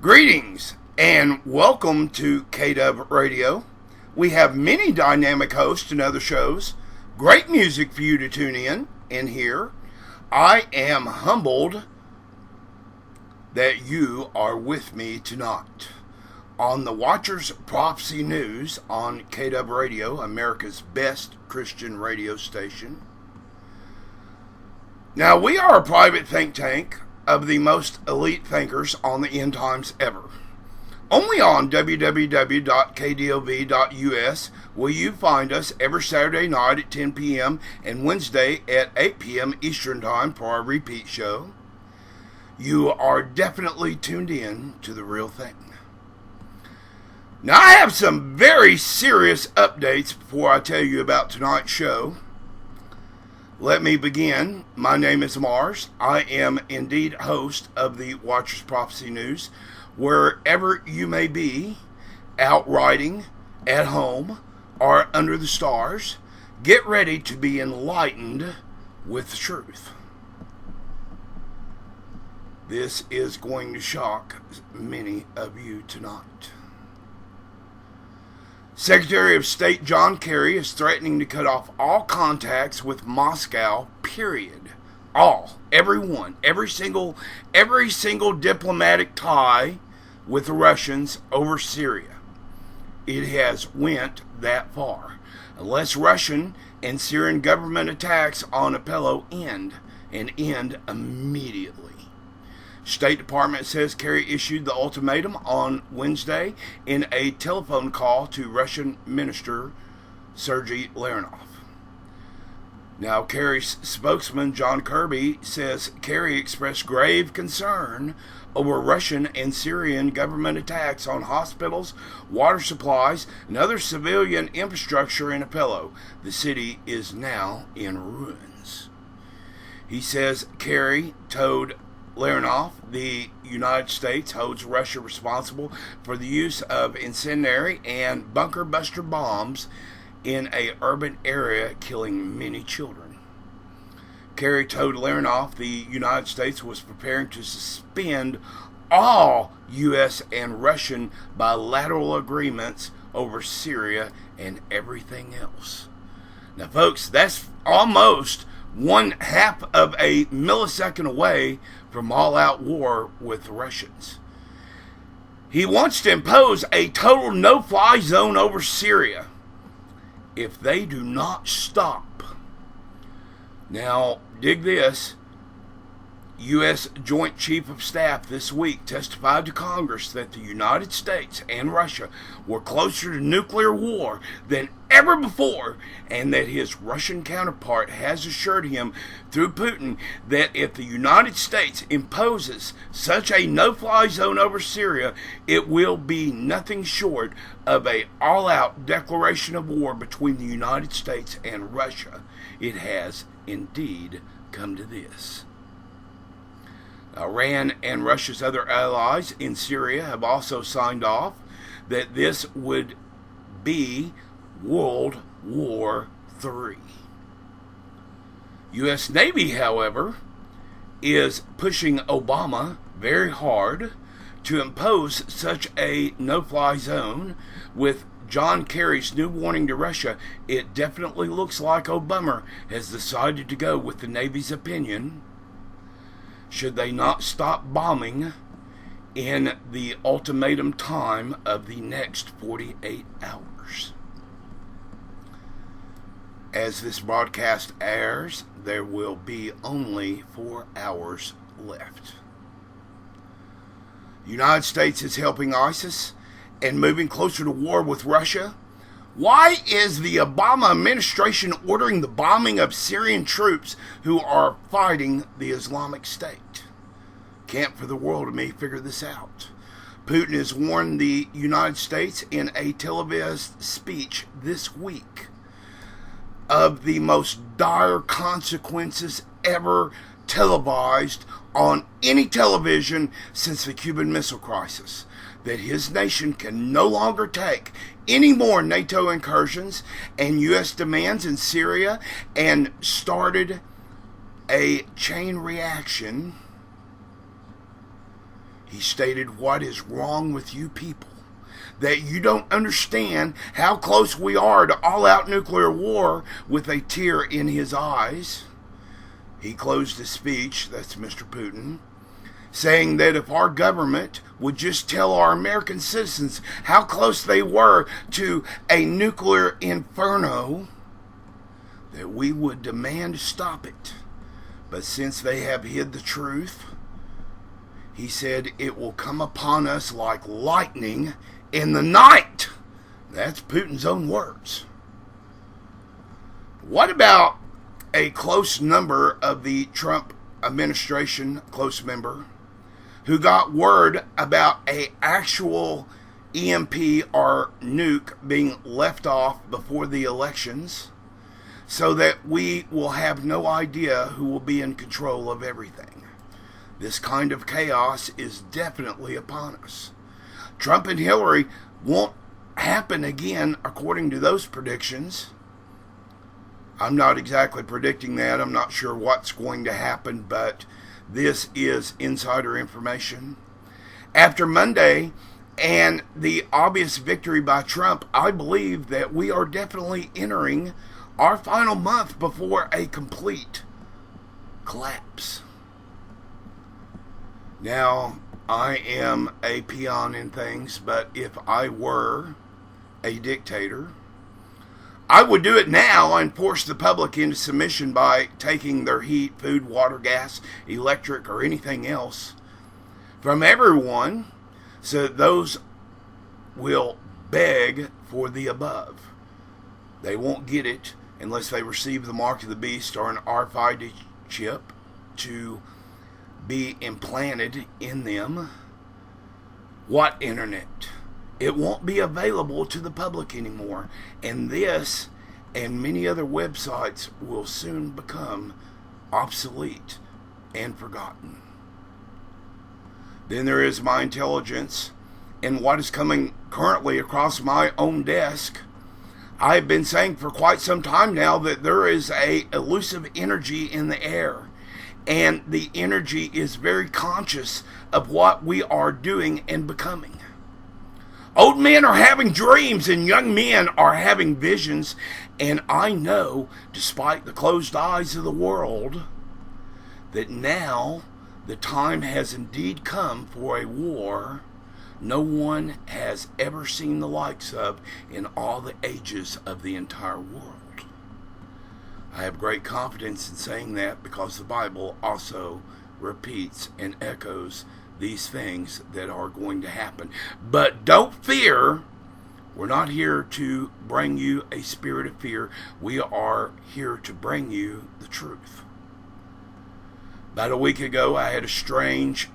Greetings and welcome to KW Radio. We have many dynamic hosts and other shows. Great music for you to tune in here. I am humbled that you are with me tonight on the Watchers Prophecy News on KW Radio, America's best Christian radio station. Now, we are a private think tank of the most elite thinkers on the end times ever. Only on www.kdov.us will you find us every Saturday night at 10 p.m. and Wednesday at 8 p.m. Eastern Time for our repeat show. You are definitely tuned in to the real thing. Now, I have some very serious updates before I tell you about tonight's show. Let me begin. My name is Mars. I am indeed host of the Watchers Prophecy News. Wherever you may be, out riding, at home, or under the stars, get ready to be enlightened with the truth. This is going to shock many of you tonight. Secretary of State John Kerry is threatening to cut off all contacts with Moscow, period. All. Everyone. Every single diplomatic tie with the Russians over Syria. It has went that far. Unless Russian and Syrian government attacks on Aleppo end immediately. State Department says Kerry issued the ultimatum on Wednesday in a telephone call to Russian Minister Sergei Lavrov. Now, Kerry's spokesman, John Kirby, says Kerry expressed grave concern over Russian and Syrian government attacks on hospitals, water supplies, and other civilian infrastructure in Aleppo. The city is now in ruins. He says Kerry told Lavrov, the United States holds Russia responsible for the use of incendiary and bunker buster bombs in an urban area, killing many children. Kerry told Lavrov the United States was preparing to suspend all U.S. and Russian bilateral agreements over Syria and everything else. Now, folks, that's almost 1/2 of a millisecond away from all-out war with the Russians. He wants to impose a total no-fly zone over Syria if they do not stop. Now, dig this. U.S. Joint Chief of Staff this week testified to Congress that the United States and Russia were closer to nuclear war than ever before, and that his Russian counterpart has assured him through Putin that if the United States imposes such a no-fly zone over Syria, it will be nothing short of an all-out declaration of war between the United States and Russia. It has indeed come to this. Iran and Russia's other allies in Syria have also signed off that this would be World War III. U.S. Navy, however, is pushing Obama very hard to impose such a no-fly zone. With John Kerry's new warning to Russia, it definitely looks like Obama has decided to go with the Navy's opinion, should they not stop bombing in the ultimatum time of the next 48 hours. As this broadcast airs, there will be only 4 hours left. The United States is helping ISIS and moving closer to war with Russia. Why is the Obama administration ordering the bombing of Syrian troops who are fighting the Islamic State? Can't for the world of me figure this out. Putin has warned the United States in a televised speech this week of the most dire consequences ever televised on any television since the Cuban Missile Crisis, that his nation can no longer take any more NATO incursions and U.S. demands in Syria, and started a chain reaction He stated, "What is wrong with you people? That you don't understand how close we are to all-out nuclear war," with a tear in his eyes. He closed his speech, that's Mr. Putin, saying that if our government would just tell our American citizens how close they were to a nuclear inferno, that we would demand to stop it. But since they have hid the truth, he said, "It will come upon us like lightning in the night." That's Putin's own words. What about a close number of the Trump administration, close member, who got word about a actual EMP or nuke being left off before the elections, so that we will have no idea who will be in control of everything? This kind of chaos is definitely upon us. Trump and Hillary won't happen again according to those predictions. I'm not exactly predicting that. I'm not sure what's going to happen, but this is insider information. After Monday and the obvious victory by Trump, I believe that we are definitely entering our final month before a complete collapse. Now, I am a peon in things, but if I were a dictator, I would do it now and force the public into submission by taking their heat, food, water, gas, electric, or anything else from everyone, so that those will beg for the above. They won't get it unless they receive the mark of the beast or an RFID chip to be implanted in them. What internet? It won't be available to the public anymore. And this and many other websites will soon become obsolete and forgotten. Then there is my intelligence and what is coming currently across my own desk. I've been saying for quite some time now that there is a elusive energy in the air, and the energy is very conscious of what we are doing and becoming. Old men are having dreams and young men are having visions, and I know, despite the closed eyes of the world, that now the time has indeed come for a war no one has ever seen the likes of in all the ages of the entire world. I have great confidence in saying that because the Bible also repeats and echoes these things that are going to happen. But don't fear. We're not here to bring you a spirit of fear. We are here to bring you the truth. About a week ago, I had a strange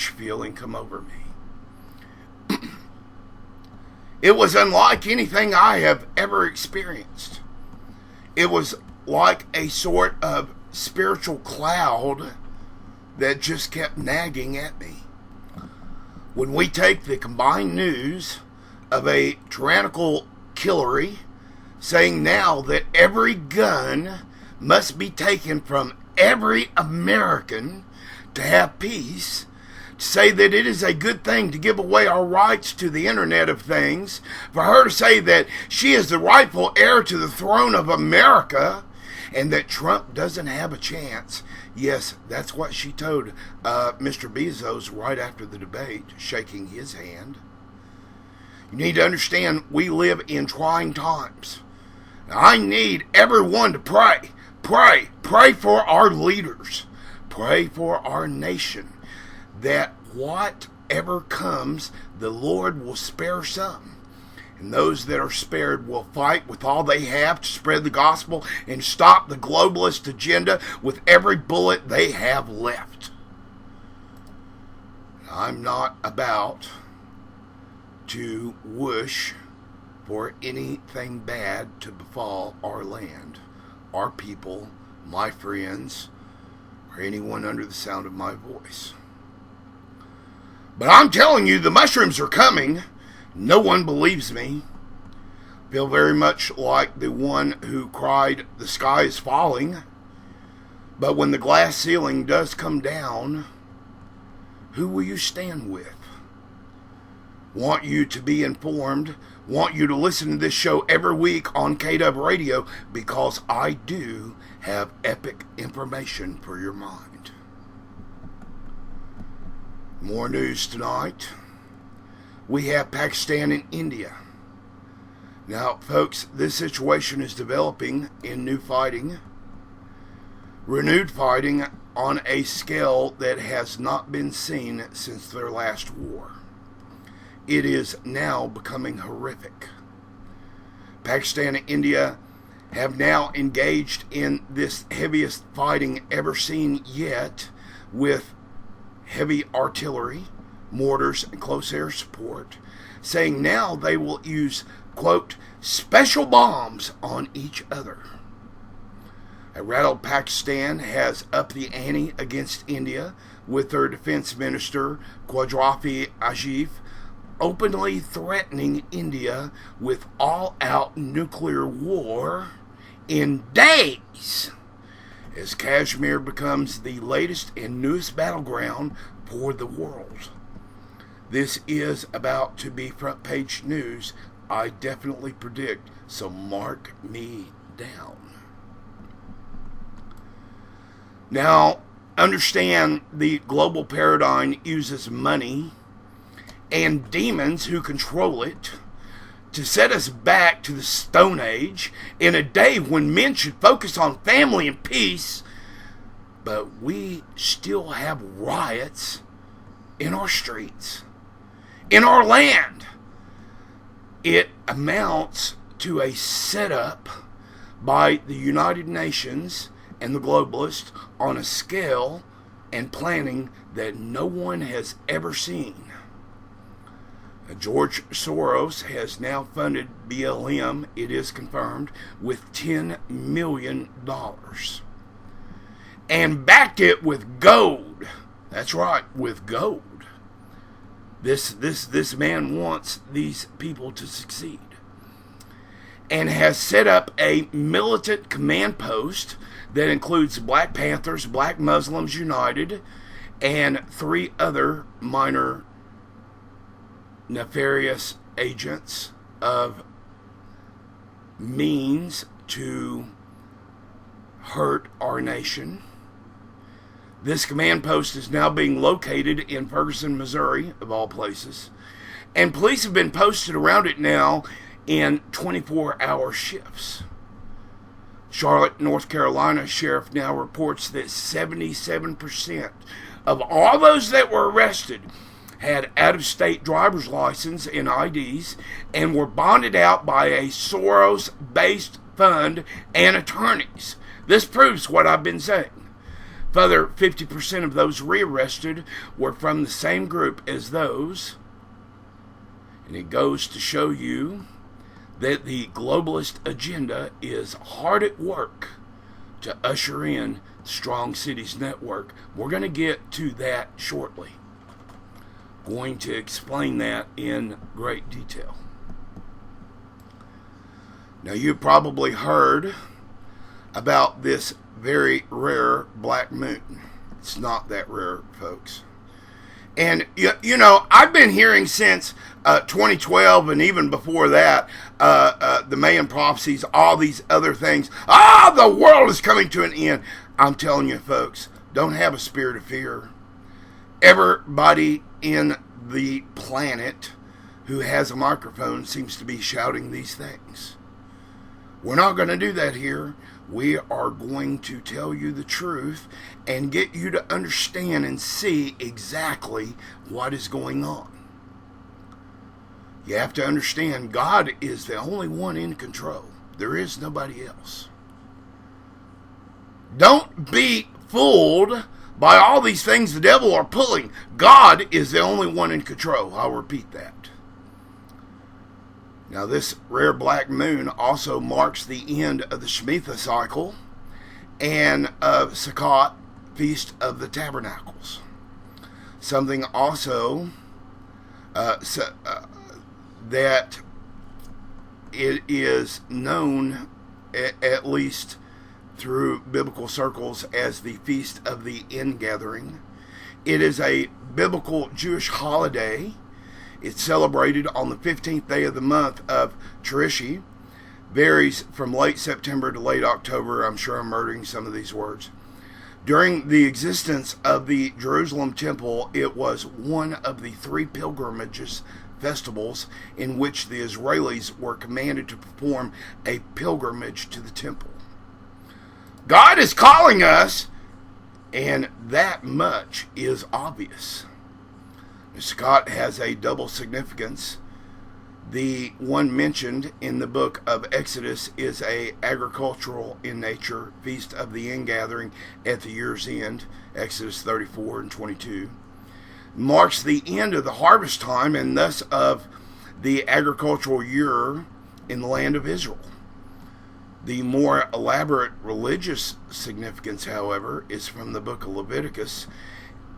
feeling come over me. It was unlike anything I have ever experienced. It was like a sort of spiritual cloud that just kept nagging at me. When we take the combined news of a tyrannical killery saying now that every gun must be taken from every American to have peace, to say that it is a good thing to give away our rights to the Internet of Things, for her to say that she is the rightful heir to the throne of America, and that Trump doesn't have a chance. Yes, that's what she told Mr. Bezos right after the debate, shaking his hand. You need to understand, we live in trying times. Now, I need everyone to pray. Pray for our leaders. Pray for our nation. That whatever comes, the Lord will spare some. And those that are spared will fight with all they have to spread the gospel and stop the globalist agenda with every bullet they have left. I'm not about to wish for anything bad to befall our land, our people, my friends, or anyone under the sound of my voice. But I'm telling you, the mushrooms are coming. No one believes me. I feel very much like the one who cried, "The sky is falling." But when the glass ceiling does come down, Who will you stand with? Want you to be informed. Want you to listen to this show every week on KW Radio, because I do have epic information for your mind. More news tonight. We have Pakistan and India. Now, folks, this situation is developing in new fighting. Renewed fighting on a scale that has not been seen since their last war. It is now becoming horrific. Pakistan and India have now engaged in this heaviest fighting ever seen yet, with heavy artillery, mortars, and close air support, saying now they will use, quote, special bombs on each other. A rattled Pakistan has upped the ante against India, with their defense minister, Quadri Ajif, openly threatening India with all-out nuclear war in days, as Kashmir becomes the latest and newest battleground for the world. This is about to be front page news, I definitely predict, so mark me down. Now, understand the global paradigm uses money and demons who control it to set us back to the Stone Age, in a day when men should focus on family and peace, but we still have riots in our streets, in our land. It amounts to a setup by the United Nations and the globalists on a scale and planning that no one has ever seen. George Soros has now funded BLM, it is confirmed, with $10 million. And backed it with gold. That's right, with gold. This man wants these people to succeed. And has set up a militant command post that includes Black Panthers, Black Muslims United, and 3 other minor nefarious agents of means to hurt our nation. This command post is now being located in Ferguson, Missouri, of all places, and police have been posted around it now in 24-hour shifts. Charlotte, North Carolina sheriff now reports that 77% of all those that were arrested had out-of-state driver's license and IDs and were bonded out by a Soros-based fund and attorneys. This proves what I've been saying. Further, 50% of those rearrested were from the same group as those. And it goes to show you that the globalist agenda is hard at work to usher in Strong Cities Network. We're going to get to that shortly. Going to explain that in great detail. Now, you've probably heard about this very rare black moon. It's not that rare, folks. And, you know, I've been hearing since 2012 and even before that, the Mayan prophecies, all these other things. The world is coming to an end. I'm telling you, folks, don't have a spirit of fear. Everybody in the planet who has a microphone seems to be shouting these things. We're not going to do that here. We are going to tell you the truth and get you to understand and see exactly what is going on. You have to understand, God is the only one in control. There is nobody else. Don't be fooled by all these things the devil are pulling. God is the only one in control. I'll repeat that. Now, this rare black moon also marks the end of the Shemitah cycle and of Sukkot, Feast of the Tabernacles. Something also that it is known, at least through biblical circles, as the Feast of the Ingathering. It is a biblical Jewish holiday. It's celebrated on the 15th day of the month of Tishri. Varies from late September to late October. I'm sure I'm murdering some of these words. During the existence of the Jerusalem temple, it was one of the 3 pilgrimages festivals in which the Israelis were commanded to perform a pilgrimage to the temple. God is calling us, and that much is obvious. Scott has a double significance. The one mentioned in the book of Exodus is a agricultural in nature feast of the ingathering at the year's end, Exodus 34 and 22. Marks the end of the harvest time and thus of the agricultural year in the land of Israel. The more elaborate religious significance, however, is from the book of Leviticus,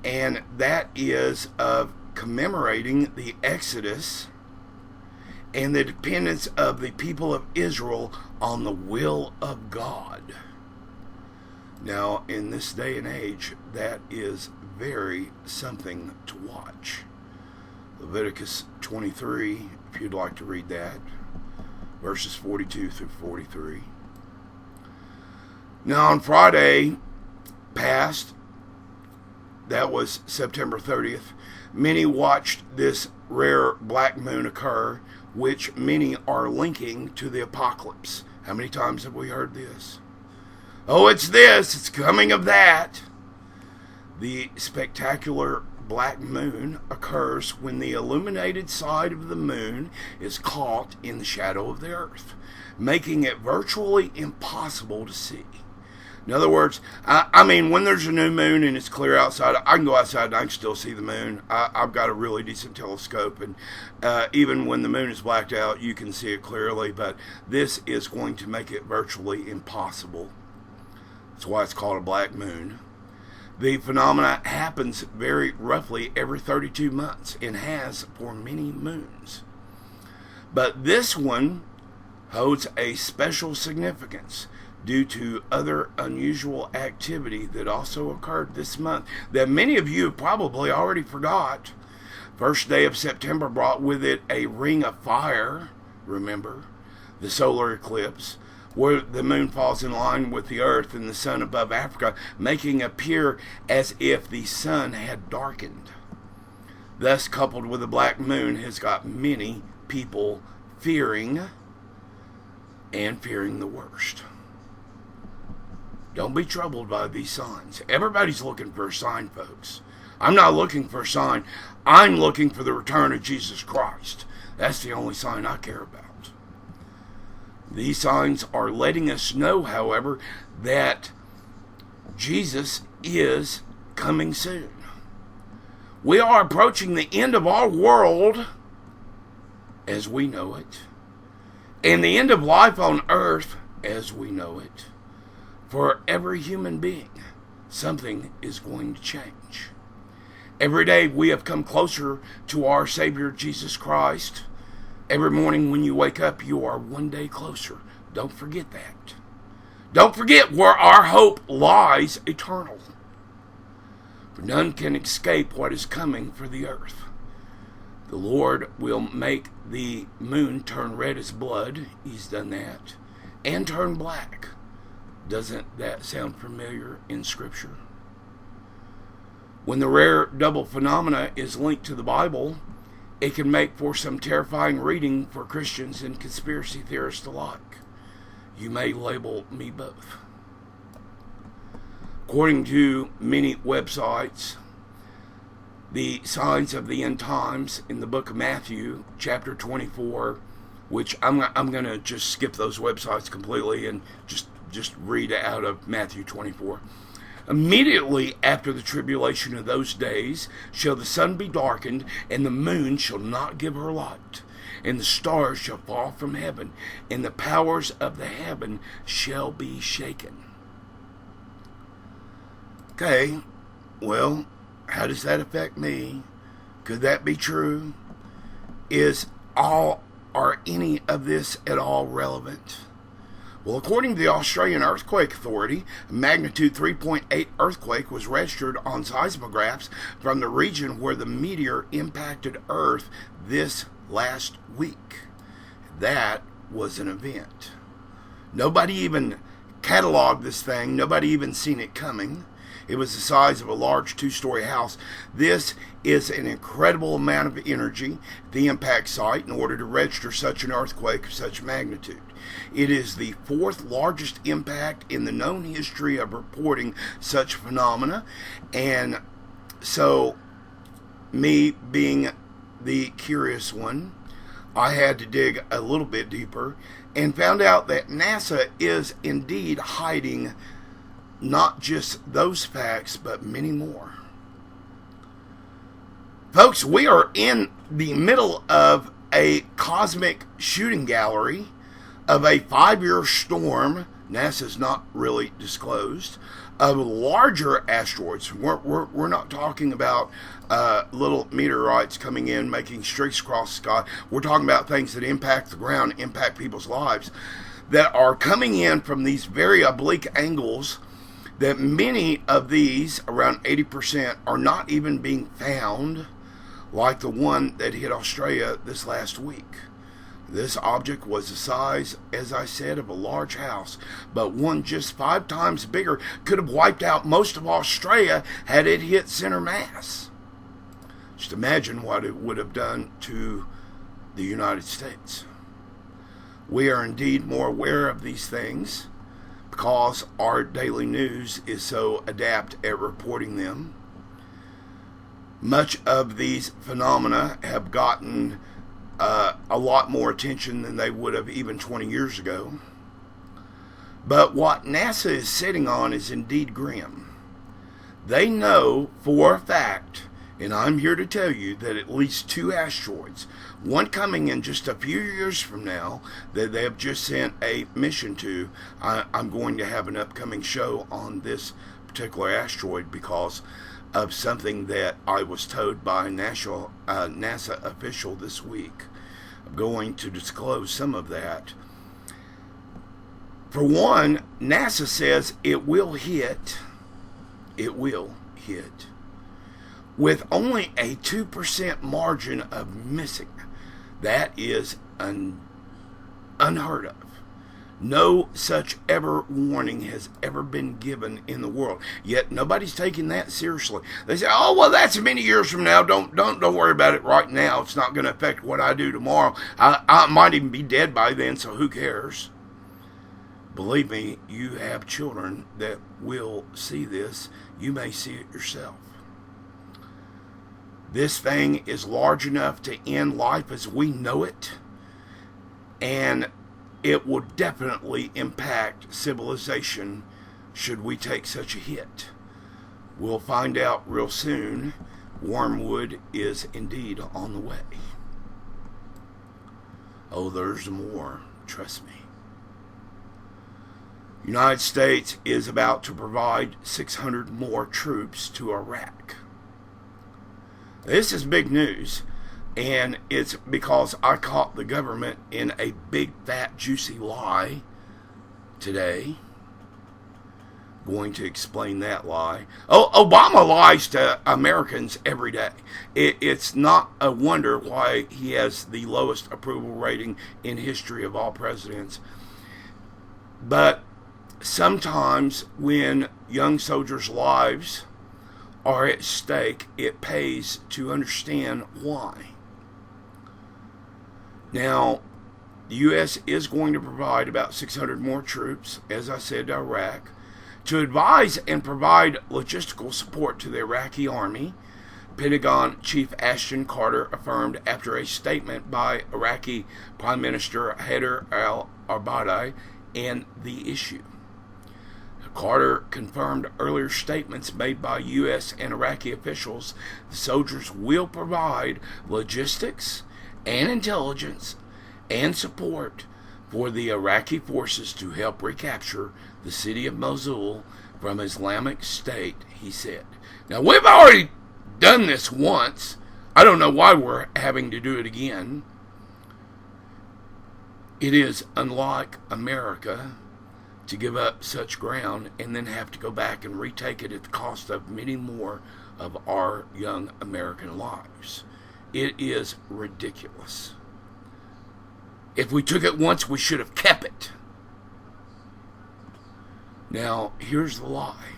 and that is of commemorating the Exodus and the dependence of the people of Israel on the will of God. Now, in this day and age, that is very something to watch. Leviticus 23, if you'd like to read that, verses 42 through 43. Now, on Friday past, that was September 30th, many watched this rare black moon occur, which many are linking to the apocalypse. How many times have we heard this? Oh, it's this, it's coming of that. The spectacular black moon occurs when the illuminated side of the moon is caught in the shadow of the earth, making it virtually impossible to see. In other words, I mean, when there's a new moon and it's clear outside, I can go outside and I can still see the moon. I've got a really decent telescope, and even when the moon is blacked out, you can see it clearly, but this is going to make it virtually impossible. That's why it's called a black moon. The phenomena happens very roughly every 32 months and has for many moons. But this one holds a special significance due to other unusual activity that also occurred this month that many of you probably already forgot. First day of September brought with it a ring of fire, remember, the solar eclipse, where the moon falls in line with the earth and the sun above Africa, making it appear as if the sun had darkened. Thus, coupled with the black moon, has got many people fearing the worst. Don't be troubled by these signs. Everybody's looking for a sign, folks. I'm not looking for a sign. I'm looking for the return of Jesus Christ. That's the only sign I care about. These signs are letting us know, however, that Jesus is coming soon. We are approaching the end of our world as we know it, and the end of life on earth as we know it. For every human being, something is going to change. Every day we have come closer to our Savior Jesus Christ. Every morning when you wake up, you are one day closer. Don't forget that. Don't forget where our hope lies eternal. For none can escape what is coming for the earth. The Lord will make the moon turn red as blood. He's done that. And turn black. Doesn't that sound familiar in Scripture? When the rare double phenomena is linked to the Bible, it can make for some terrifying reading for Christians and conspiracy theorists alike. You may label me both. According to many websites, the signs of the end times in the book of Matthew, chapter 24, which I'm going to just skip those websites completely and just read out of Matthew 24. Immediately after the tribulation of those days shall the sun be darkened, and the moon shall not give her light, and the stars shall fall from heaven, and the powers of the heaven shall be shaken. Okay, well, how does that affect me? Could that be true? Are any of this at all relevant? Well, according to the Australian Earthquake Authority, a magnitude 3.8 earthquake was registered on seismographs from the region where the meteor impacted Earth this last week. That was an event. Nobody even cataloged this thing. Nobody even seen it coming. It was the size of a large two-story house. This is an incredible amount of energy at the impact site in order to register such an earthquake of such magnitude. It is the fourth largest impact in the known history of reporting such phenomena. And so, me being the curious one, I had to dig a little bit deeper and found out that NASA is indeed hiding not just those facts, but many more. Folks, we are in the middle of a cosmic shooting gallery of a 5-year storm, NASA's not really disclosed, of larger asteroids. We're not talking about little meteorites coming in, making streaks across the sky. We're talking about things that impact the ground, impact people's lives, that are coming in from these very oblique angles, that many of these, around 80%, are not even being found, like the one that hit Australia this last week. This object was the size, as I said, of a large house, but one just 5 times bigger could have wiped out most of Australia had it hit center mass. Just imagine what it would have done to the United States. We are indeed more aware of these things because our daily news is so adept at reporting them. Much of these phenomena have gotten a lot more attention than they would have even 20 years ago. But what NASA is sitting on is indeed grim. They know for a fact, and I'm here to tell you, that at least 2 asteroids, one coming in just a few years from now, that they have just sent a mission to. I'm going to have an upcoming show on this particular asteroid because of something that I was told by a NASA official this week. I'm going to disclose some of that. For one, NASA says it will hit with only a 2% margin of missing. That is unheard of. No such ever warning has ever been given in the world. Yet nobody's taking that seriously. They say, "Oh, well, that's many years from now. Don't worry about it right now. It's not going to affect what I do tomorrow. I might even be dead by then, so who cares?" Believe me, you have children that will see this. You may see it yourself. This thing is large enough to end life as we know it, and it will definitely impact civilization should we take such a hit. We'll find out real soon. Wormwood is indeed on the way. Oh, there's more. Trust me. United States is about to provide 600 more troops to Iraq. This is big news, and it's because I caught the government in a big, fat, juicy lie today. Going to explain that lie. Oh, Obama lies to Americans every day. It's not a wonder why he has the lowest approval rating in history of all presidents. But sometimes when young soldiers' lives are at stake, it pays to understand why. Now, the U.S. is going to provide about 600 more troops, as I said, to Iraq, to advise and provide logistical support to the Iraqi army. Pentagon Chief Ashton Carter affirmed after a statement by Iraqi Prime Minister Haider al-Abadi and the issue. Carter confirmed earlier statements made by U.S. and Iraqi officials. The soldiers will provide logistics and intelligence and support for the Iraqi forces to help recapture the city of Mosul from Islamic State, he said. Now, we've already done this once. I don't know why we're having to do it again. It is unlike America to give up such ground and then have to go back and retake it at the cost of many more of our young American lives. It is ridiculous. If we took it once, we should have kept it. Now, here's the lie.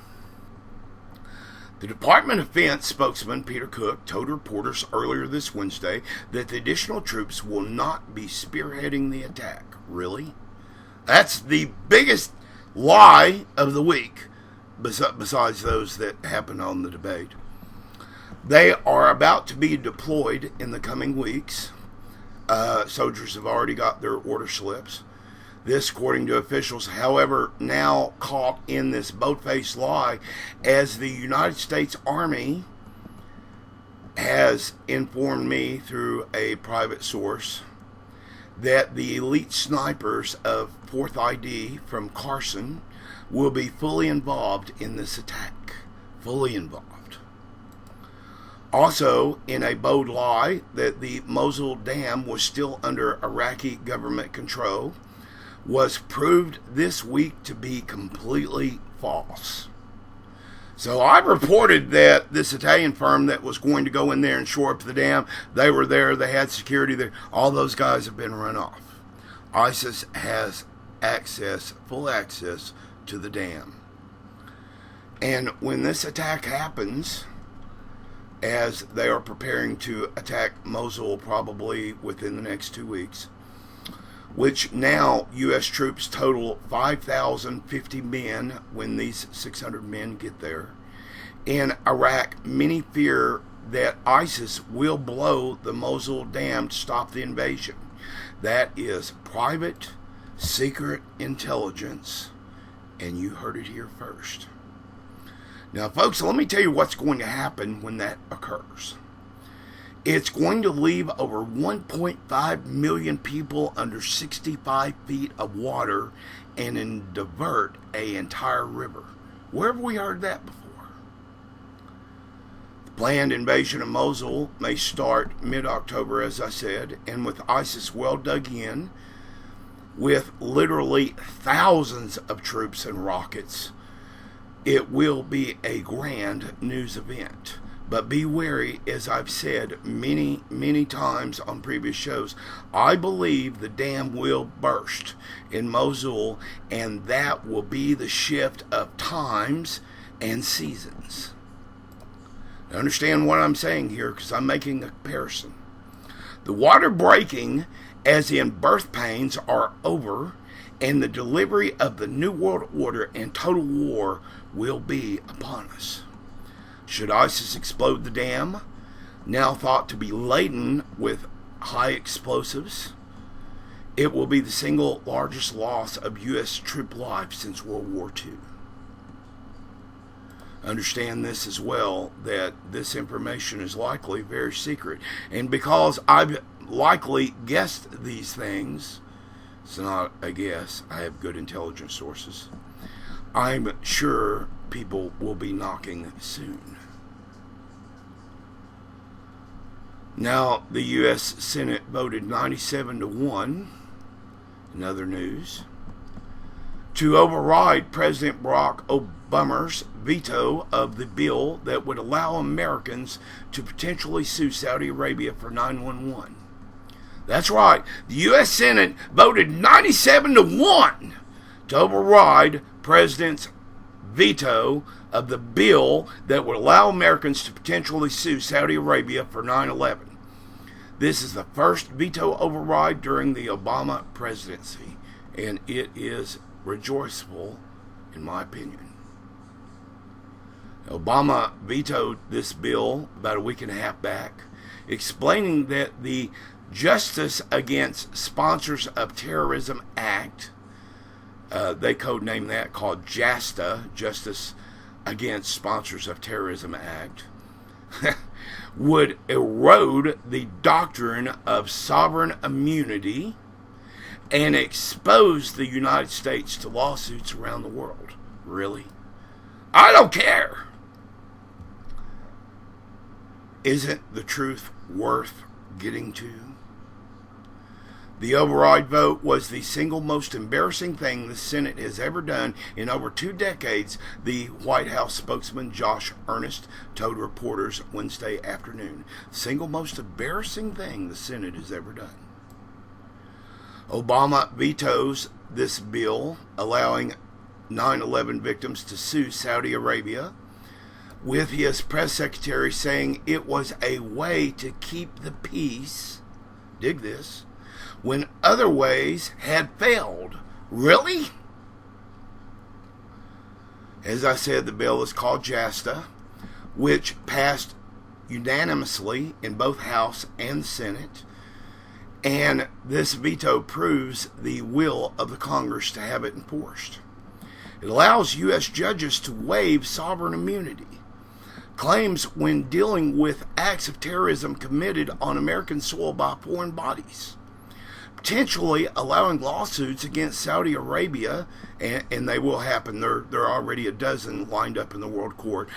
The Department of Defense spokesman Peter Cook told reporters earlier this Wednesday that the additional troops will not be spearheading the attack. Really? That's the biggest lie of the week, besides those that happened on the debate. They are about to be deployed in the coming weeks. Soldiers have already got their order slips. This, according to officials, however, now caught in this boat-faced lie, as the United States Army has informed me through a private source that the elite snipers of 4th ID from Carson will be fully involved in this attack. Fully involved. Also, in a bold lie that the Mosul Dam was still under Iraqi government control, was proved this week to be completely false. So I reported that this Italian firm that was going to go in there and shore up the dam, they were there, they had security there, all those guys have been run off. ISIS has full access to the dam. And when this attack happens, as they are preparing to attack Mosul probably within the next 2 weeks, which now U.S. troops total 5,050 men when these 600 men get there. In Iraq, many fear that ISIS will blow the Mosul Dam to stop the invasion. That is private, secret intelligence, and you heard it here first. Now, folks, let me tell you what's going to happen when that occurs. It's going to leave over 1.5 million people under 65 feet of water and divert an entire river. Where have we heard that before? The planned invasion of Mosul may start mid-October, as I said, and with ISIS well dug in, with literally thousands of troops and rockets, it will be a grand news event. But be wary, as I've said many, many times on previous shows, I believe the dam will burst in Mosul, and that will be the shift of times and seasons. Now understand what I'm saying here, because I'm making a comparison. The water breaking, as in birth pains, are over, and the delivery of the New World Order and total war will be upon us. Should ISIS explode the dam, now thought to be laden with high explosives, it will be the single largest loss of U.S. troop lives since World War II. Understand this as well, that this information is likely very secret. And because I've likely guessed these things, it's not a guess, I have good intelligence sources, I'm sure people will be knocking soon. Now, the U.S. Senate voted 97-1, in other news, to override President Barack Obama's veto of the bill that would allow Americans to potentially sue Saudi Arabia for 911. That's right, the U.S. Senate voted 97-1 to override President's veto of the bill that would allow Americans to potentially sue Saudi Arabia for 9/11. This is the first veto override during the Obama presidency, and it is rejoiceful, in my opinion. Obama vetoed this bill about a week and a half back, explaining that the Justice Against Sponsors of Terrorism Act, they codenamed that, called JASTA, Justice Against Sponsors of Terrorism Act, would erode the doctrine of sovereign immunity and expose the United States to lawsuits around the world. Really? I don't care. Isn't the truth worth getting to? The override vote was the single most embarrassing thing the Senate has ever done in over 2 decades, the White House spokesman Josh Earnest told reporters Wednesday afternoon. The single most embarrassing thing the Senate has ever done. Obama vetoes this bill allowing 9/11 victims to sue Saudi Arabia, with his press secretary saying it was a way to keep the peace. Dig this. When other ways had failed. Really? As I said, the bill is called JASTA, which passed unanimously in both House and Senate. And this veto proves the will of the Congress to have it enforced. It allows U.S. judges to waive sovereign immunity. Claims when dealing with acts of terrorism committed on American soil by foreign bodies. Potentially allowing lawsuits against Saudi Arabia, and they will happen. There are already a dozen lined up in the World Court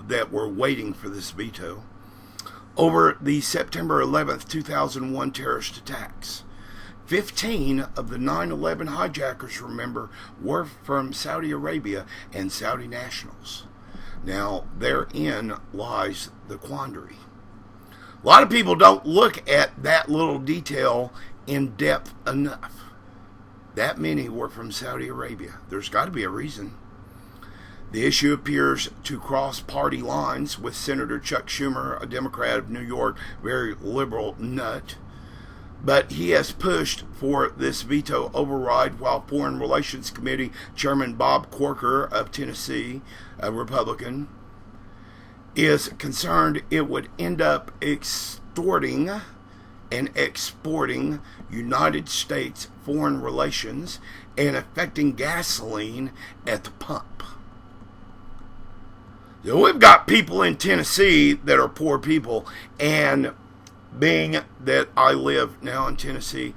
that were waiting for this veto, over the September 11th, 2001 terrorist attacks. 15 of the 9/11 hijackers, remember, were from Saudi Arabia and Saudi nationals. Now, therein lies the quandary. A lot of people don't look at that little detail in depth enough. That many were from Saudi Arabia. There's got to be a reason. The issue appears to cross party lines, with Senator Chuck Schumer, a Democrat of New York, very liberal nut. But he has pushed for this veto override, while Foreign Relations Committee Chairman Bob Corker of Tennessee, a Republican, is concerned it would end up extorting and exporting United States foreign relations and affecting gasoline at the pump. So we've got people in Tennessee that are poor people, and being that I live now in Tennessee,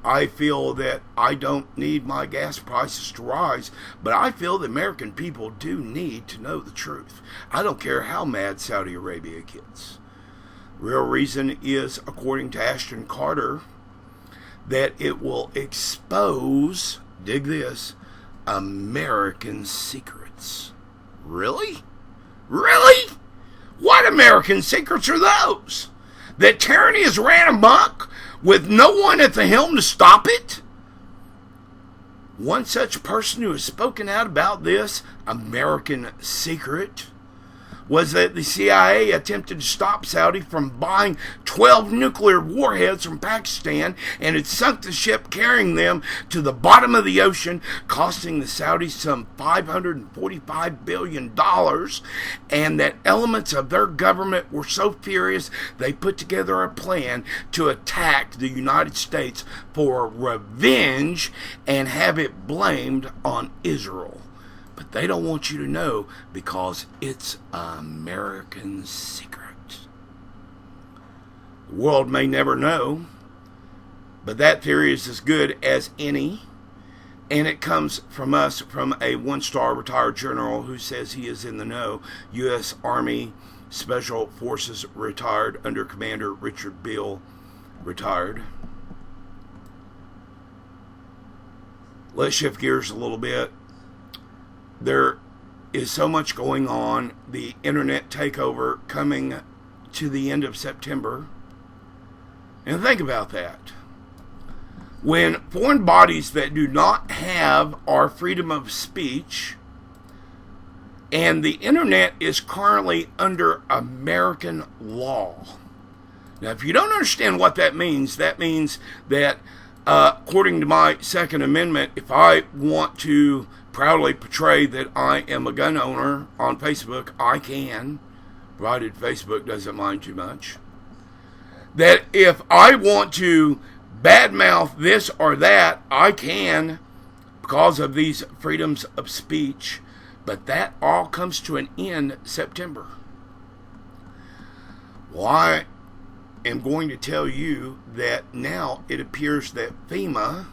I feel that I don't need my gas prices to rise, but I feel the American people do need to know the truth. I don't care how mad Saudi Arabia gets. Real reason is, according to Ashton Carter, that it will expose, dig this, American secrets. Really? Really? What American secrets are those? That tyranny has ran amok with no one at the helm to stop it? One such person who has spoken out about this American secret was that the CIA attempted to stop Saudi from buying 12 nuclear warheads from Pakistan, and had sunk the ship carrying them to the bottom of the ocean, costing the Saudis some $545 billion, and that elements of their government were so furious they put together a plan to attack the United States for revenge and have it blamed on Israel. But they don't want you to know because it's an American secret. The world may never know, but that theory is as good as any, and it comes from us, from a one-star retired general who says he is in the know, U.S. Army Special Forces retired, Under Commander Richard Beale, retired. Let's shift gears a little bit. There is so much going on, the internet takeover coming to the end of September. And think about that. When foreign bodies that do not have our freedom of speech, and the internet is currently under American law. Now, if you don't understand what that means that according to my Second Amendment, if I want to proudly portray that I am a gun owner on Facebook, I can, provided Facebook doesn't mind too much. That if I want to badmouth this or that, I can, because of these freedoms of speech. But that all comes to an end September. Well, I am going to tell you that now it appears that FEMA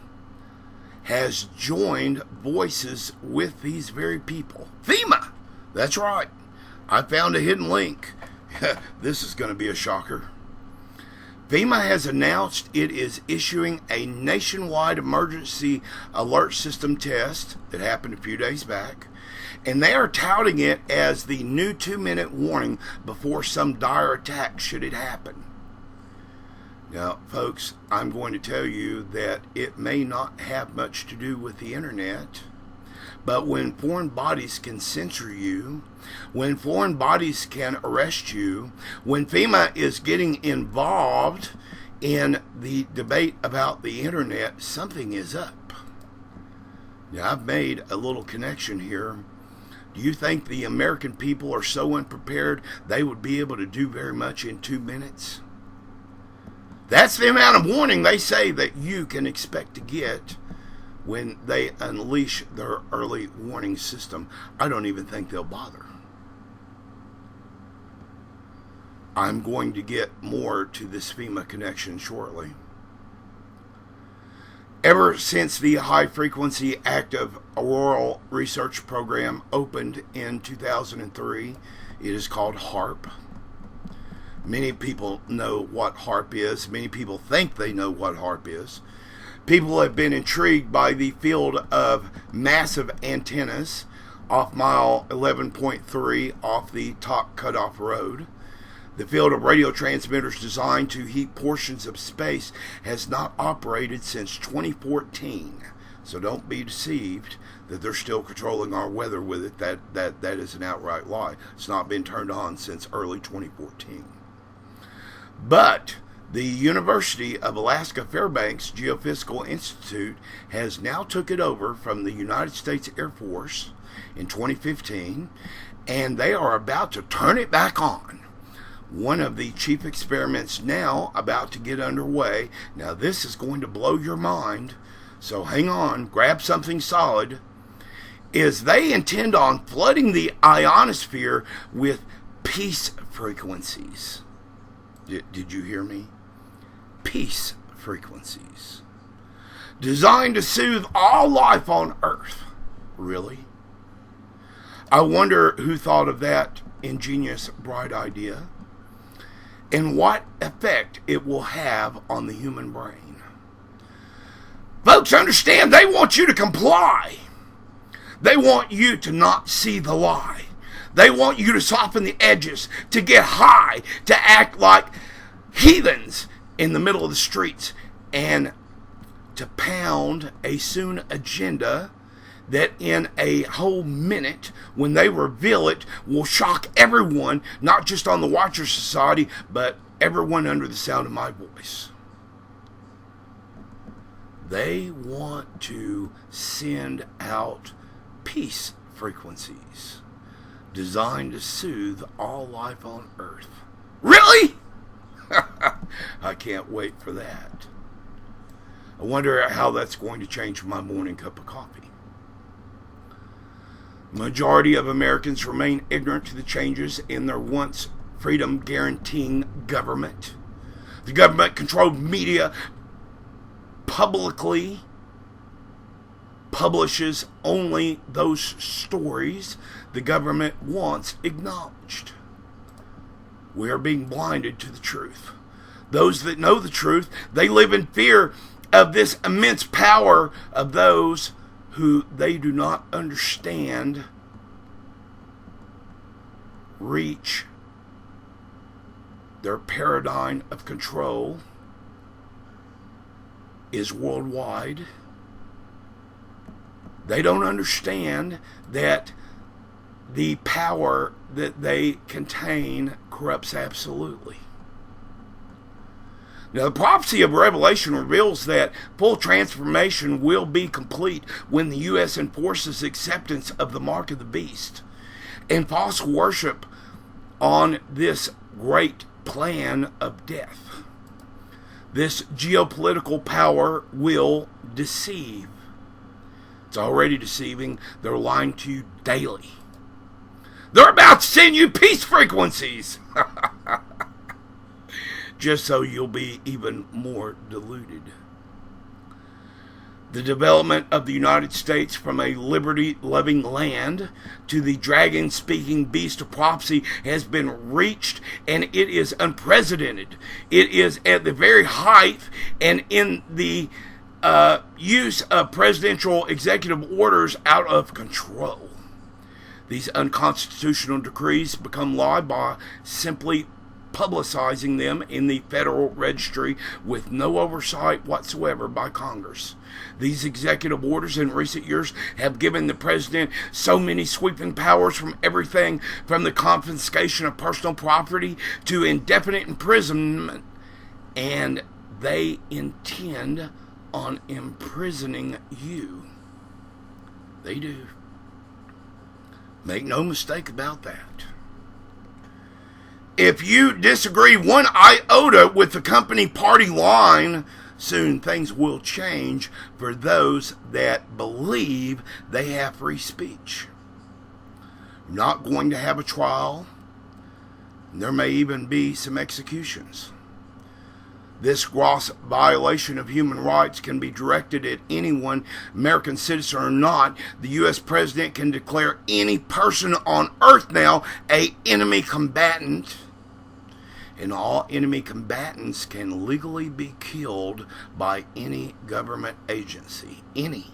has joined voices with these very people. FEMA! That's right. I found a hidden link. This is going to be a shocker. FEMA has announced it is issuing a nationwide emergency alert system test that happened a few days back, and they are touting it as the new 2-minute warning before some dire attack should it happen. Now, folks, I'm going to tell you that it may not have much to do with the internet, but when foreign bodies can censor you, when foreign bodies can arrest you, when FEMA is getting involved in the debate about the internet, something is up. Now, I've made a little connection here. Do you think the American people are so unprepared they would be able to do very much in 2 minutes? That's the amount of warning they say that you can expect to get when they unleash their early warning system. I don't even think they'll bother. I'm going to get more to this FEMA connection shortly. Ever since the High Frequency Active Auroral Research Program opened in 2003, it is called HAARP. Many people know what HAARP is. Many people think they know what HAARP is. People have been intrigued by the field of massive antennas off mile 11.3 off the Top Cutoff Road. The field of radio transmitters designed to heat portions of space has not operated since 2014. So don't be deceived that they're still controlling our weather with it. That is an outright lie. It's not been turned on since early 2014. But the University of Alaska Fairbanks Geophysical Institute has now took it over from the United States Air Force in 2015, and they are about to turn it back on. One of the chief experiments now about to get underway. Now this is going to blow your mind, so hang on, grab something solid, is they intend on flooding the ionosphere with peace frequencies. Did you hear me? Peace frequencies. Designed to soothe all life on Earth. Really? I wonder who thought of that ingenious, bright idea and what effect it will have on the human brain. Folks, understand, they want you to comply. They want you to not see the lie. They want you to soften the edges, to get high, to act like heathens in the middle of the streets, and to pound a soon agenda that in a whole minute, when they reveal it, will shock everyone, not just on the Watcher Society, but everyone under the sound of my voice. They want to send out peace frequencies designed to soothe all life on Earth. Really? I can't wait for that. I wonder how that's going to change my morning cup of coffee. Majority of Americans remain ignorant to the changes in their once freedom-guaranteeing government. The government-controlled media publicly publishes only those stories the government wants acknowledged. We are being blinded to the truth. Those that know the truth, they live in fear of this immense power of those who they do not understand reach their paradigm of control is worldwide. They don't understand that the power that they contain corrupts absolutely. Now, the prophecy of Revelation reveals that full transformation will be complete when the U.S. enforces acceptance of the mark of the beast and false worship on this great plan of death. This geopolitical power will deceive. It's already deceiving. They're lying to you daily. They're about to send you peace frequencies. Just so you'll be even more deluded. The development of the United States from a liberty-loving land to the dragon-speaking beast of prophecy has been reached, and it is unprecedented. It is at the very height, and in the use of presidential executive orders out of control. These unconstitutional decrees become law by simply publicizing them in the Federal Registry with no oversight whatsoever by Congress. These executive orders in recent years have given the president so many sweeping powers, from everything from the confiscation of personal property to indefinite imprisonment, and they intend on imprisoning you. They do. Make no mistake about that. If you disagree one iota with the company party line, soon things will change for those that believe they have free speech. We're not going to have a trial. There may even be some executions. This gross violation of human rights can be directed at anyone, American citizen or not. The U.S. president can declare any person on earth now an enemy combatant, and all enemy combatants can legally be killed by any government agency. Any.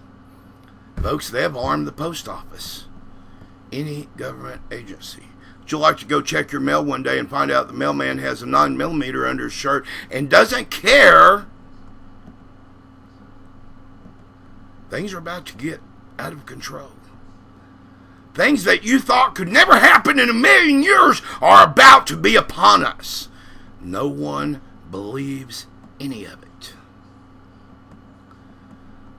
Folks, they have armed the post office. Any government agency. Would you like to go check your mail one day and find out the mailman has a 9mm under his shirt and doesn't care? Things are about to get out of control. Things that you thought could never happen in a million years are about to be upon us. No one believes any of it.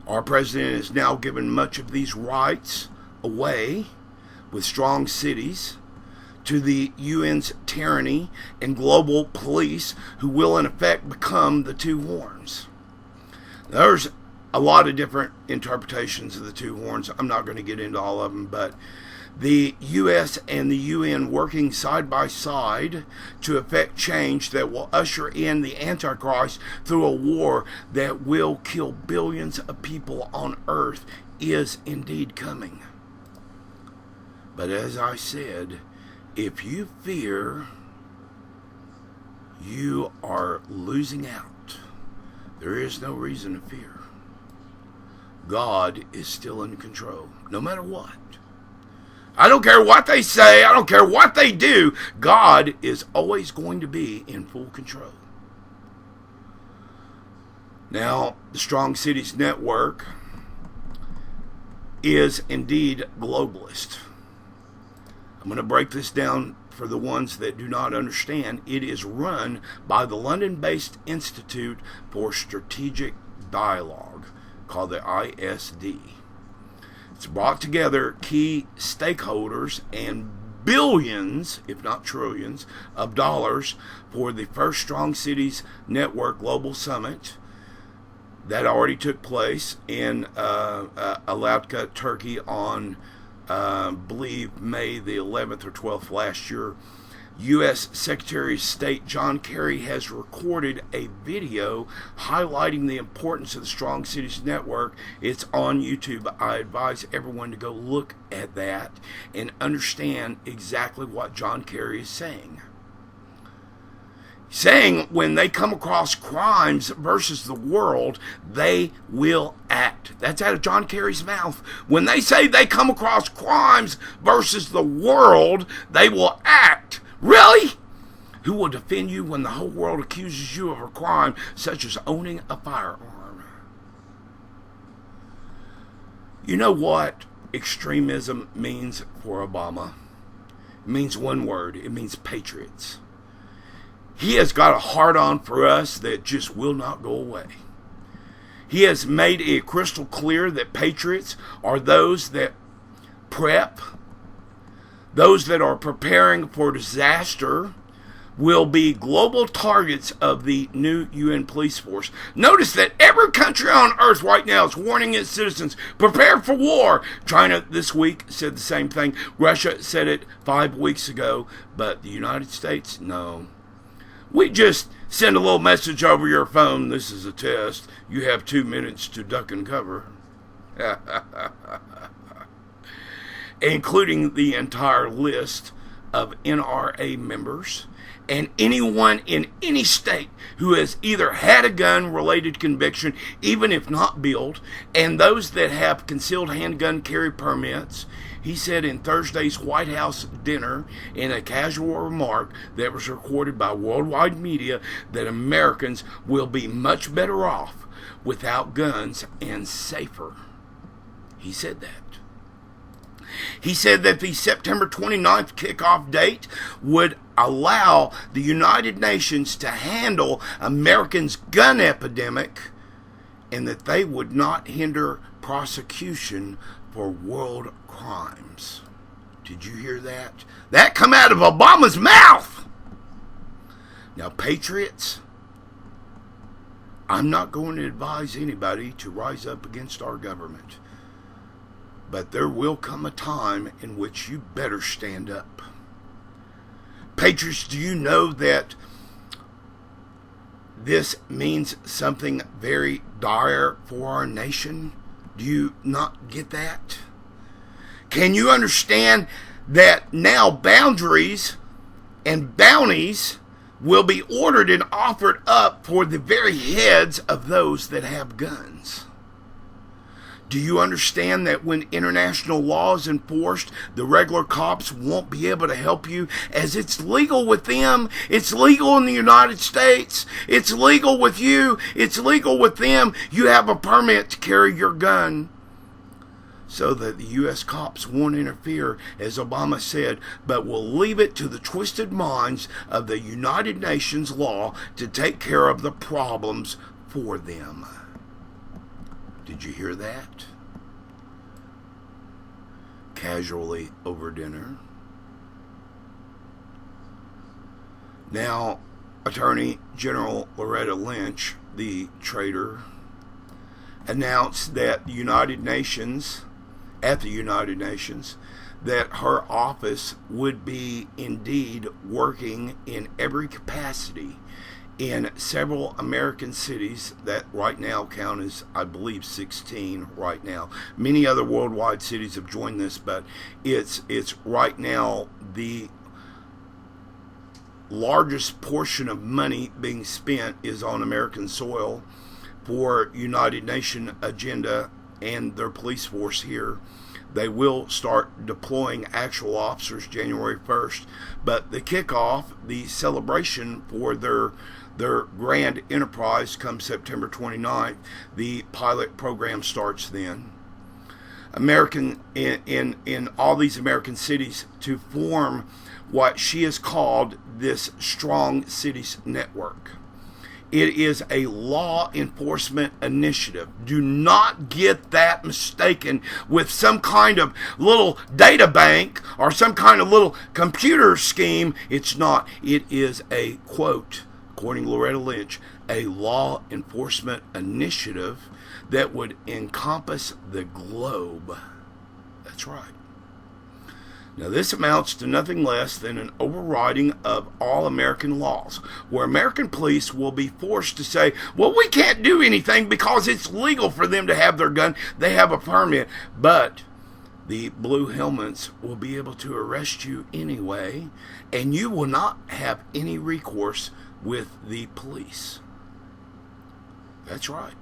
Our president has now given much of these rights away with strong cities to the UN's tyranny and global police, who will in effect become the two horns. There's a lot of different interpretations of the two horns. I'm not going to get into all of them, but the U.S. and the UN working side by side to effect change that will usher in the Antichrist through a war that will kill billions of people on earth is indeed coming. But as I said, if you fear, you are losing out. There is no reason to fear. God is still in control, no matter what. I don't care what they say. I don't care what they do. God is always going to be in full control. Now, the Strong Cities Network is indeed globalist. I'm going to break this down for the ones that do not understand. It is run by the London-based Institute for Strategic Dialogue, called the ISD. It's brought together key stakeholders and billions, if not trillions, of dollars for the first Strong Cities Network Global Summit that already took place in Alatka, Turkey on believe May the 11th or 12th last year. U.S. Secretary of State John Kerry has recorded a video highlighting the importance of the Strong Cities Network. It's on YouTube. I advise everyone to go look at that and understand exactly what John Kerry is saying. Saying when they come across crimes versus the world, they will act. That's out of John Kerry's mouth. When they say they come across crimes versus the world, they will act. Really? Who will defend you when the whole world accuses you of a crime such as owning a firearm? You know what extremism means for Obama? It means one word. It means patriots. He has got a hard-on for us that just will not go away. He has made it crystal clear that patriots are those that prep, those that are preparing for disaster, will be global targets of the new UN police force. Notice that every country on earth right now is warning its citizens, prepare for war. China this week said the same thing. Russia said it 5 weeks ago, but the United States, no. We just send a little message over your phone. This is a test. You have 2 minutes to duck and cover. Including the entire list of NRA members and anyone in any state who has either had a gun-related conviction, even if not billed, and those that have concealed handgun carry permits. He said in Thursday's White House dinner, in a casual remark that was recorded by worldwide media, that Americans will be much better off without guns and safer. He said that. He said that the September 29th kickoff date would allow the United Nations to handle Americans' gun epidemic and that they would not hinder prosecution for world crimes. Did you hear that? That come out of Obama's mouth. Now, patriots, I'm not going to advise anybody to rise up against our government. But there will come a time in which you better stand up. Patriots, do you know that this means something very dire for our nation? Do you not get that? Can you understand that now boundaries and bounties will be ordered and offered up for the very heads of those that have guns? Do you understand that when international law is enforced, the regular cops won't be able to help you, as it's legal with them? It's legal in the United States. It's legal with you. It's legal with them. You have a permit to carry your gun. So that the U.S. cops won't interfere, as Obama said, but will leave it to the twisted minds of the United Nations law to take care of the problems for them. Did you hear that? Casually over dinner. Now, Attorney General Loretta Lynch, the traitor, announced that the United Nations, that her office would be indeed working in every capacity in several American cities that right now count as, I believe, 16 right now. Many other worldwide cities have joined this, but it's right now the largest portion of money being spent is on American soil for United Nations agenda and their police force here. They will start deploying actual officers January 1st, but the kickoff, the celebration for their grand enterprise comes September 29th. The pilot program starts then. In all these American cities to form what she has called this Strong Cities Network. It is a law enforcement initiative. Do not get that mistaken with some kind of little data bank or some kind of little computer scheme. It's not. It is a, quote, according to Loretta Lynch, a law enforcement initiative that would encompass the globe. That's right. Now, this amounts to nothing less than an overriding of all American laws, where American police will be forced to say, well, we can't do anything because it's legal for them to have their gun. They have a permit. But the blue helmets will be able to arrest you anyway, and you will not have any recourse with the police. That's right.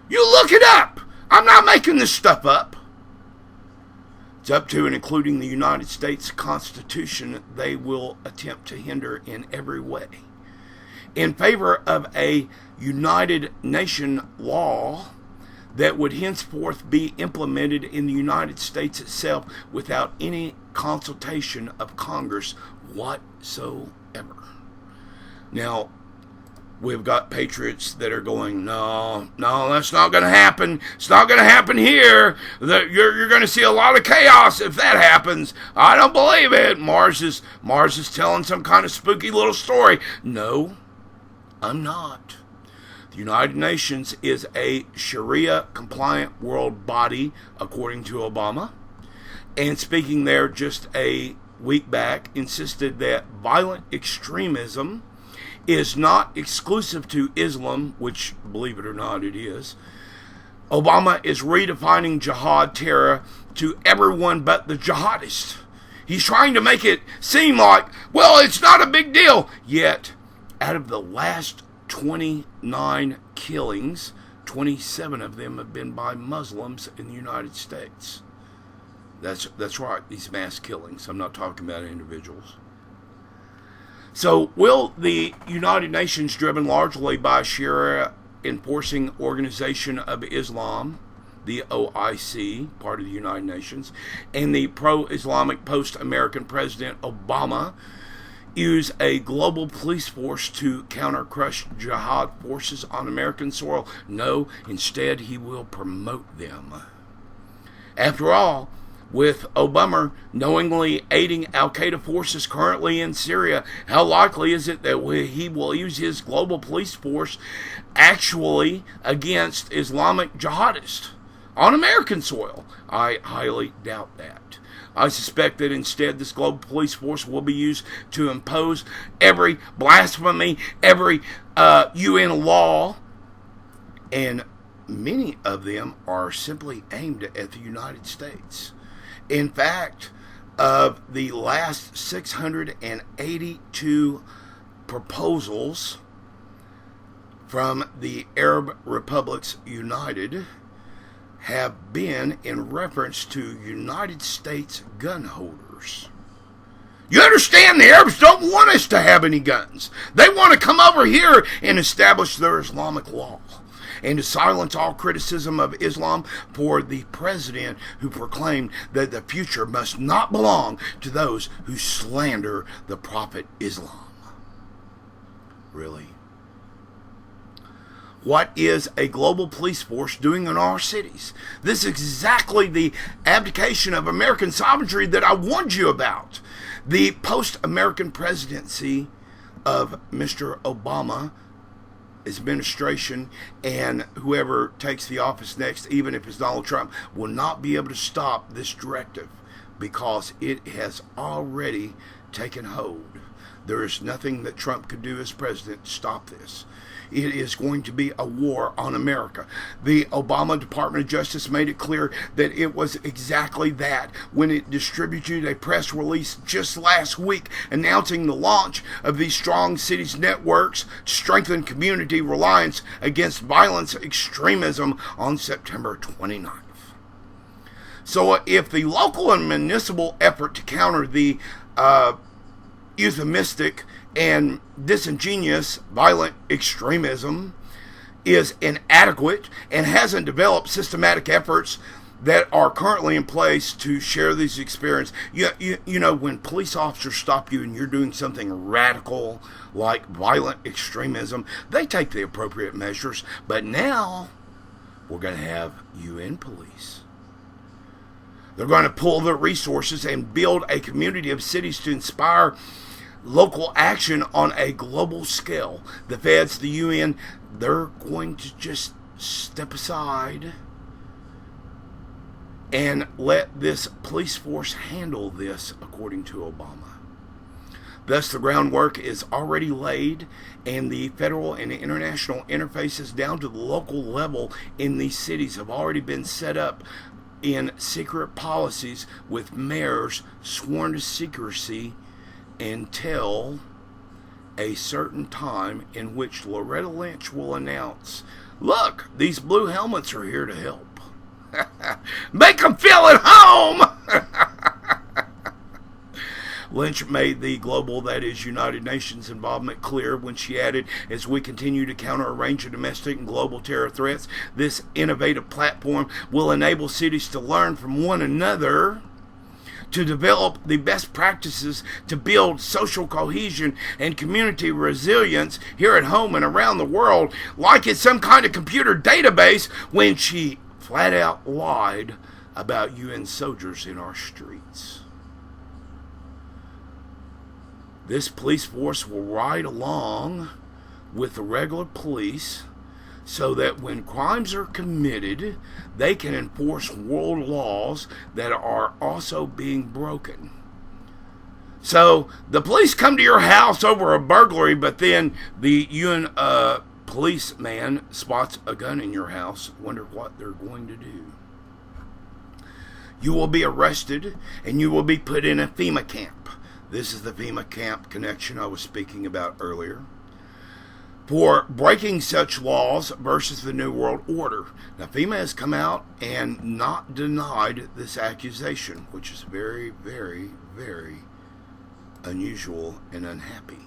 You look it up. I'm not making this stuff up. It's up to and including the United States Constitution they will attempt to hinder in every way. In favor of a United Nations law that would henceforth be implemented in the United States itself without any consultation of Congress whatsoever. Now, we've got patriots that are going, no, that's not going to happen. It's not going to happen here. You're going to see a lot of chaos if that happens. I don't believe it. Mars is telling some kind of spooky little story. No, I'm not. The United Nations is a Sharia-compliant world body, according to Obama. And speaking there just a week back, insisted that violent extremism is not exclusive to Islam, which, believe it or not, it is. Obama is redefining jihad terror to everyone but the jihadists. He's trying to make it seem like, well, it's not a big deal. Yet, out of the last 29 killings, 27 of them have been by Muslims in the United States. That's right, these mass killings. I'm not talking about individuals. So, will the United Nations, driven largely by Sharia Enforcing Organization of Islam, the OIC, part of the United Nations, and the pro-Islamic post-American President Obama, use a global police force to counter-crush jihad forces on American soil? No, instead he will promote them. After all, with Obama knowingly aiding al-Qaeda forces currently in Syria, how likely is it that he will use his global police force actually against Islamic jihadists on American soil? I highly doubt that. I suspect that instead this global police force will be used to impose every blasphemy, every UN law, and many of them are simply aimed at the United States. In fact, of the last 682 proposals from the Arab Republics United have been in reference to United States gun holders. You understand, the Arabs don't want us to have any guns. They want to come over here and establish their Islamic law, and to silence all criticism of Islam for the president who proclaimed that the future must not belong to those who slander the Prophet Islam. Really? What is a global police force doing in our cities? This is exactly the abdication of American sovereignty that I warned you about. The post-American presidency of Mr. Obama, his administration, and whoever takes the office next, even if it's Donald Trump, will not be able to stop this directive because it has already taken hold. There is nothing that Trump could do as president to stop this. It is going to be a war on America. The Obama Department of Justice made it clear that it was exactly that when it distributed a press release just last week announcing the launch of these Strong Cities networks to strengthen community reliance against violence extremism on September 29th. So if the local and municipal effort to counter the euphemistic and disingenuous violent extremism is inadequate and hasn't developed systematic efforts that are currently in place to share these experiences. You know, when police officers stop you and you're doing something radical like violent extremism, they take the appropriate measures. But now we're going to have UN police. They're going to pull their resources and build a community of cities to inspire local action on a global scale. The feds, the UN, they're going to just step aside and let this police force handle this, according to Obama. Thus, the groundwork is already laid, and the federal and international interfaces down to the local level in these cities have already been set up in secret policies with mayors sworn to secrecy until a certain time in which Loretta Lynch will announce, look, these blue helmets are here to help. Make them feel at home! Lynch made the global, that is, United Nations involvement clear when she added, as we continue to counter a range of domestic and global terror threats, this innovative platform will enable cities to learn from one another, to develop the best practices to build social cohesion and community resilience here at home and around the world, like it's some kind of computer database, when she flat out lied about UN soldiers in our streets. This police force will ride along with the regular police so that when crimes are committed, they can enforce world laws that are also being broken. So the police come to your house over a burglary, but then the UN policeman spots a gun in your house. Wonder what they're going to do. You will be arrested and you will be put in a FEMA camp. This is the FEMA camp connection I was speaking about earlier. For breaking such laws versus the New World Order. Now, FEMA has come out and not denied this accusation, which is very, very, very unusual and unhappy.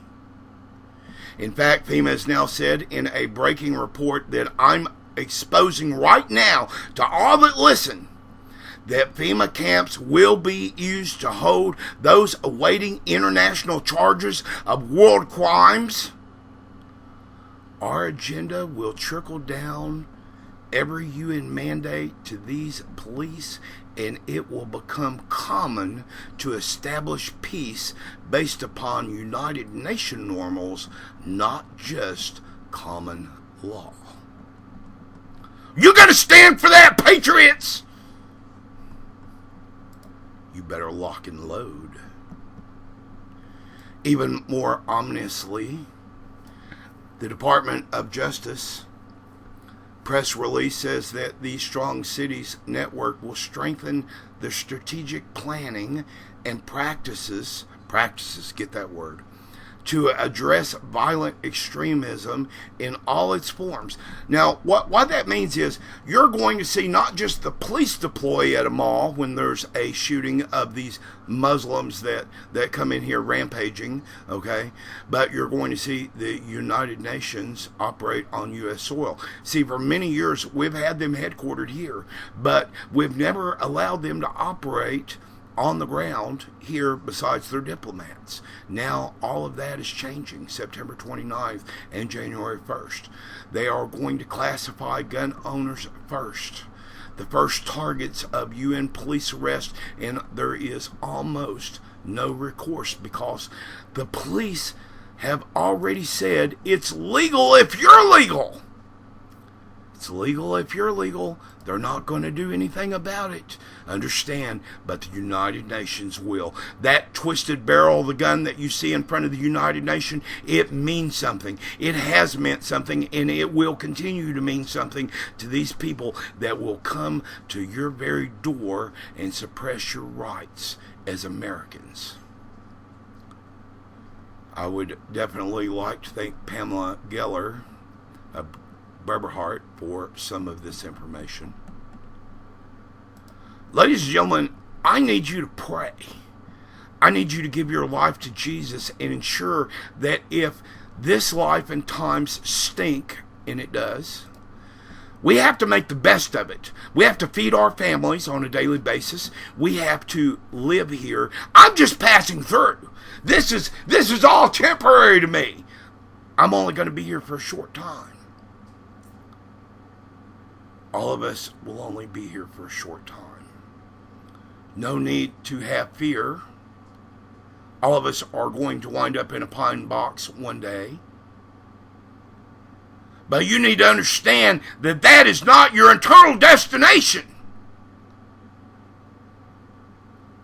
In fact, FEMA has now said in a breaking report that I'm exposing right now to all that listen, that FEMA camps will be used to hold those awaiting international charges of world crimes. Our agenda will trickle down every UN mandate to these police, and it will become common to establish peace based upon United Nations normals, not just common law. You gotta stand for that, patriots! You better lock and load. Even more ominously, the Department of Justice press release says that the Strong Cities Network will strengthen the strategic planning and practices, get that word, to address violent extremism in all its forms. Now, what that means is you're going to see not just the police deploy at a mall when there's a shooting of these Muslims that come in here rampaging, okay? But you're going to see the United Nations operate on U.S. soil. See, for many years, we've had them headquartered here, but we've never allowed them to operate on the ground here besides their diplomats. Now all of that is changing September 29th and January 1st. They are going to classify gun owners first, the first targets of UN police arrest, and there is almost no recourse because the police have already said it's legal if you're legal. It's legal if you're legal. They're not going to do anything about it. Understand, but the United Nations will. That twisted barrel of the gun that you see in front of the United Nations, it means something. It has meant something, and it will continue to mean something to these people that will come to your very door and suppress your rights as Americans. I would definitely like to thank Pamela Geller, Berberhart, for some of this information. Ladies and gentlemen, I need you to pray. I need you to give your life to Jesus and ensure that if this life and times stink, and it does, we have to make the best of it. We have to feed our families on a daily basis. We have to live here. I'm just passing through. This is all temporary to me. I'm only going to be here for a short time. All of us will only be here for a short time. No need to have fear. All of us are going to wind up in a pine box one day. But you need to understand that that is not your eternal destination.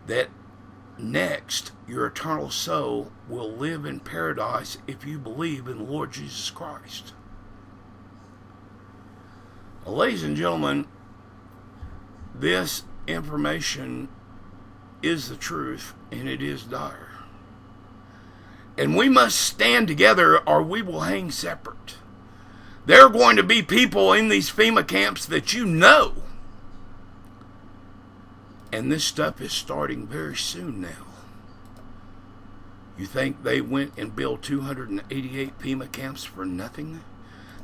That next, your eternal soul will live in paradise if you believe in the Lord Jesus Christ. Ladies and gentlemen, this information is the truth, and it is dire. And we must stand together or we will hang separate. There are going to be people in these FEMA camps that you know. And this stuff is starting very soon now. You think they went and built 288 FEMA camps for nothing?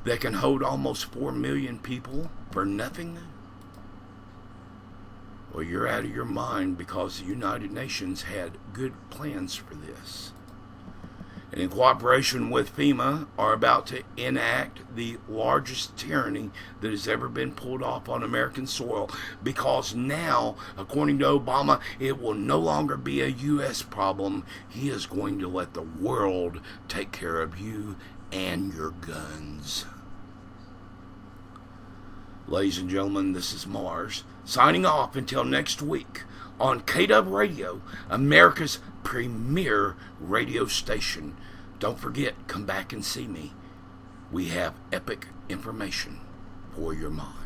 That can hold almost 4 million people for nothing? Well, you're out of your mind because the United Nations had good plans for this. And in cooperation with FEMA are about to enact the largest tyranny that has ever been pulled off on American soil, because now, according to Obama, it will no longer be a U.S. problem. He is going to let the world take care of you and your guns. Ladies and gentlemen, this is Mars, signing off until next week on KW Radio, America's premier radio station. Don't forget, come back and see me. We have epic information for your mind.